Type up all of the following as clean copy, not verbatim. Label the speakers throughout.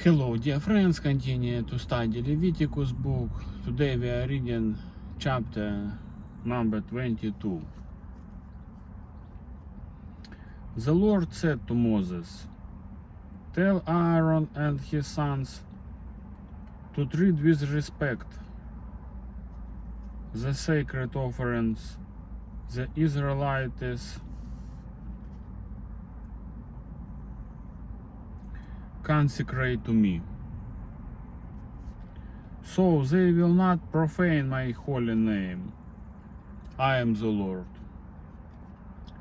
Speaker 1: Hello dear friends, continue to study Leviticus Book. Today we are reading chapter number 22. The Lord said to Moses, "Tell Aaron and his sons to treat with respect the sacred offerings the Israelites consecrate to me, so they will not profane my holy name. I am the Lord.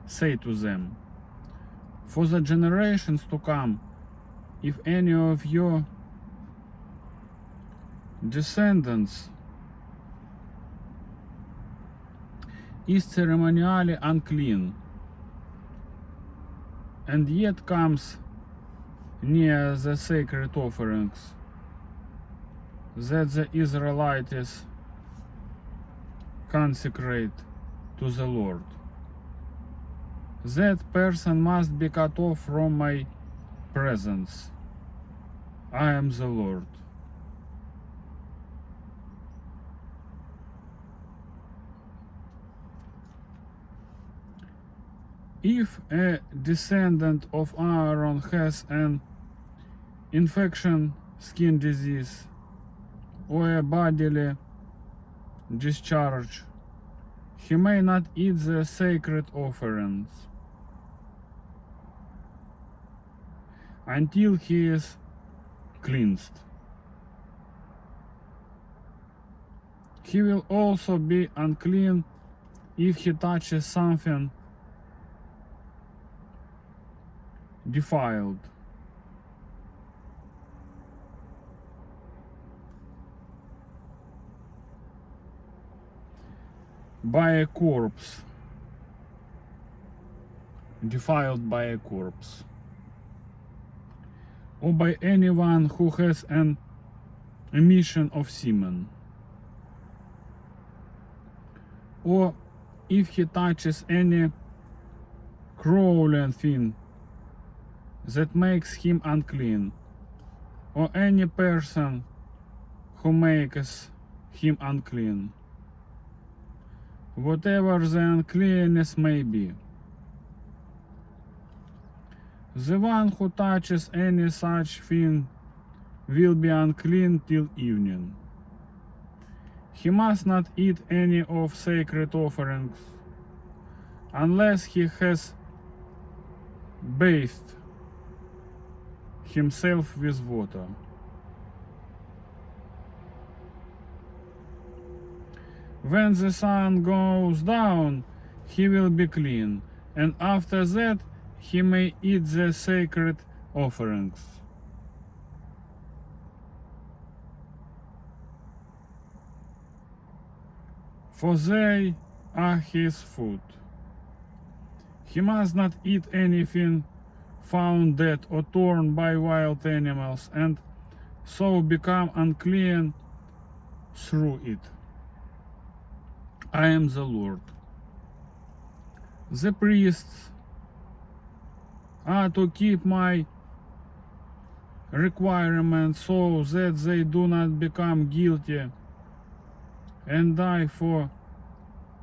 Speaker 1: Say to them, for the generations to come, if any of your descendants is ceremonially unclean and yet comes near the sacred offerings that the Israelites consecrate to the Lord, that person must be cut off from my presence. I am the Lord. If a descendant of Aaron has an infection, skin disease, or a bodily discharge, he may not eat the sacred offerings until he is cleansed. He will also be unclean if he touches something defiled. By a corpse, defiled by a corpse, or by anyone who has an emission of semen, or if he touches any crawling thing that makes him unclean, or any person who makes him unclean, whatever the uncleanness may be. The one who touches any such thing will be unclean till evening. He must not eat any of sacred offerings unless he has bathed himself with water. When the sun goes down, he will be clean, and after that he may eat the sacred offerings. For they are his food. He must not eat anything found dead or torn by wild animals, and so become unclean through it. I am the Lord. The priests are to keep my requirements so that they do not become guilty and die for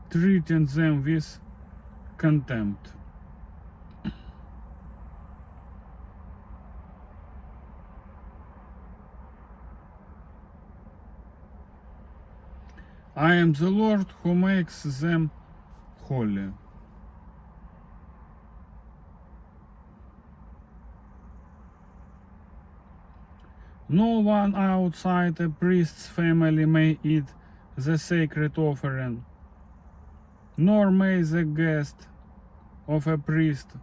Speaker 1: treating them with contempt. I am the Lord who makes them holy. No one outside a priest's family may eat the sacred offering, nor may the guest of a priest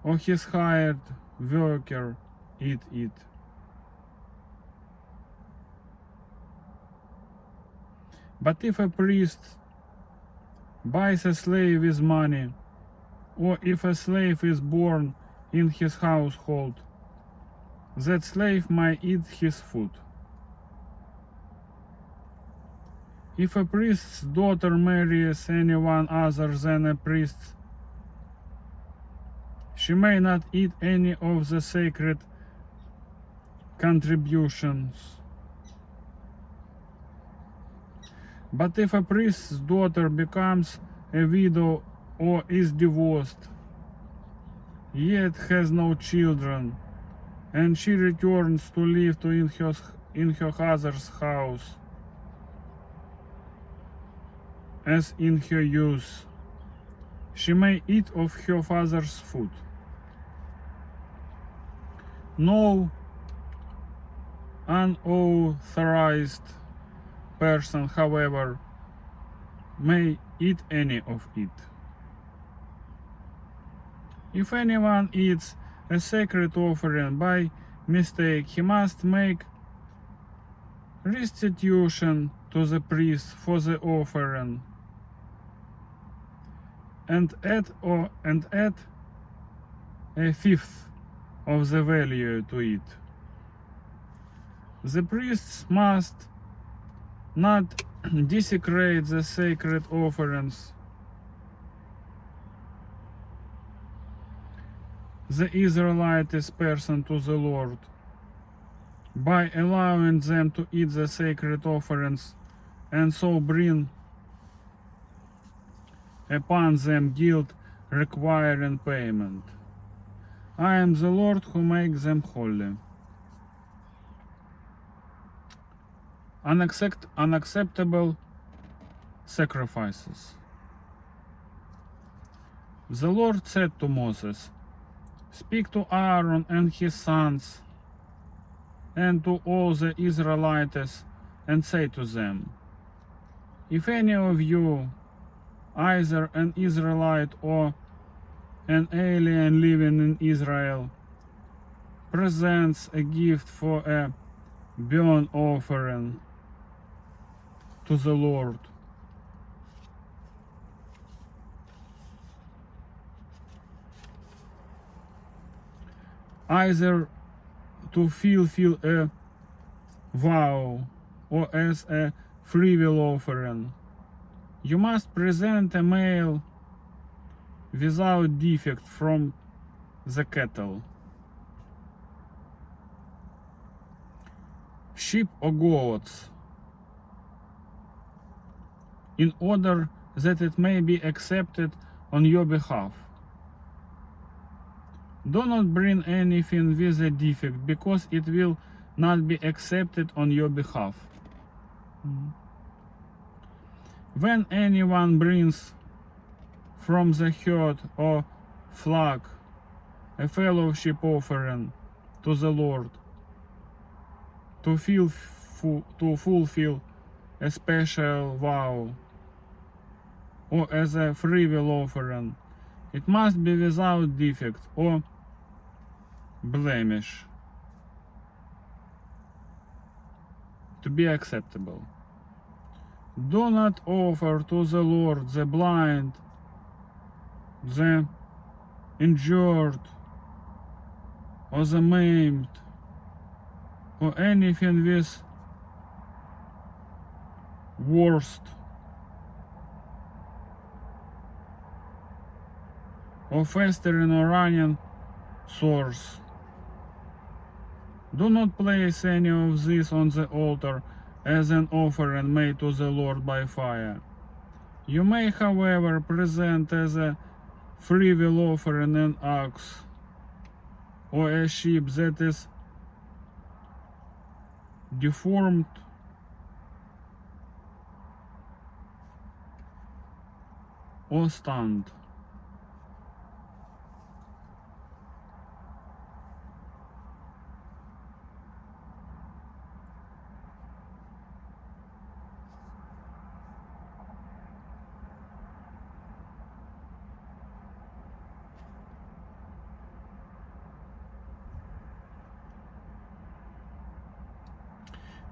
Speaker 1: or his hired worker eat it. But if a priest buys a slave with money, or if a slave is born in his household, that slave might eat his food. If a priest's daughter marries anyone other than a priest, she may not eat any of the sacred contributions. But if a priest's daughter becomes a widow or is divorced, yet has no children, and she returns to live in her father's house, as in her youth, she may eat of her father's food. No unauthorized person, however, may eat any of it. If anyone eats a sacred offering by mistake, he must make restitution to the priest for the offering and add a fifth of the value to it. The priests must not desecrate the sacred offerings the Israelites present to the Lord by allowing them to eat the sacred offerings and so bring upon them guilt requiring payment. I am the Lord who makes them holy. Unacceptable sacrifices. The Lord said to Moses, "Speak to Aaron and his sons and to all the Israelites and say to them, if any of you, either an Israelite or an alien living in Israel, presents a gift for a burnt offering to the Lord, either to fulfill a vow or as a freewill offering, you must present a male without defect from the cattle, sheep or goats, in order that it may be accepted on your behalf. Do not bring anything with a defect, because it will not be accepted on your behalf. When anyone brings from the herd or flock a fellowship offering to the Lord to fulfill a special vow or as a freewill offering, it must be without defect or blemish to be acceptable. Do not offer to the Lord the blind, the injured, or the maimed, or anything with worst or festering or running sores. Do not place any of this on the altar as an offering made to the Lord by fire. You may, however, present as a freewill offering an ox or a sheep that is deformed or stunned.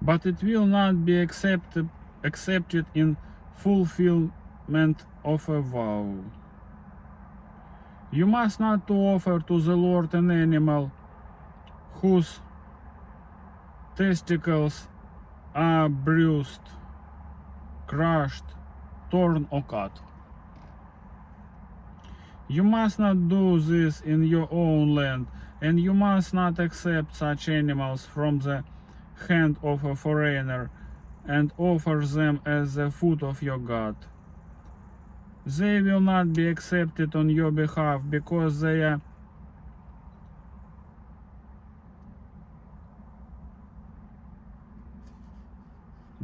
Speaker 1: But it will not be accepted in fulfillment of a vow. You must not offer to the Lord an animal whose testicles are bruised, crushed, torn or cut. You must not do this in your own land and you must not accept such animals from the hand of a foreigner and offer them as the food of your God. They will not be accepted on your behalf because they are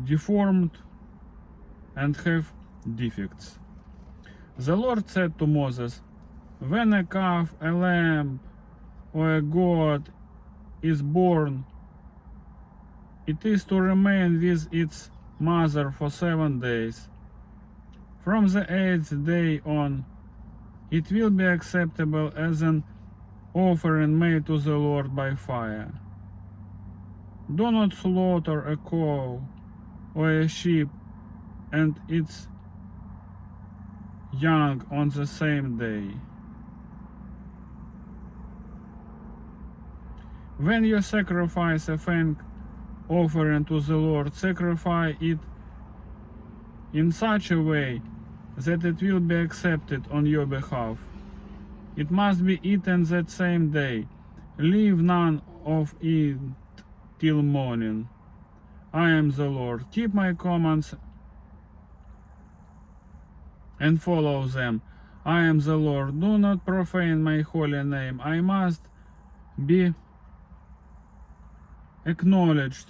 Speaker 1: deformed and have defects. The Lord said to Moses, when a calf, a lamb, or a goat is born, it is to remain with its mother for 7 days. From the 8th day on, it will be acceptable as an offering made to the Lord by fire. Do not slaughter a cow or a sheep and its young on the same day. When you sacrifice a thank offering to the Lord, sacrifice it in such a way that it will be accepted on your behalf. It must be eaten that same day. Leave none of it till morning. I am the Lord. Keep my commands and follow them. I am the Lord. Do not profane my holy name. I must be acknowledged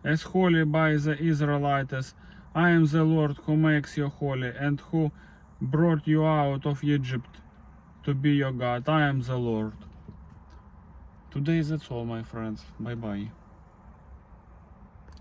Speaker 1: as holy by the Israelites. I am the Lord who makes you holy and who brought you out of Egypt to be your God. I am the Lord. Today that's all, my friends. Bye bye.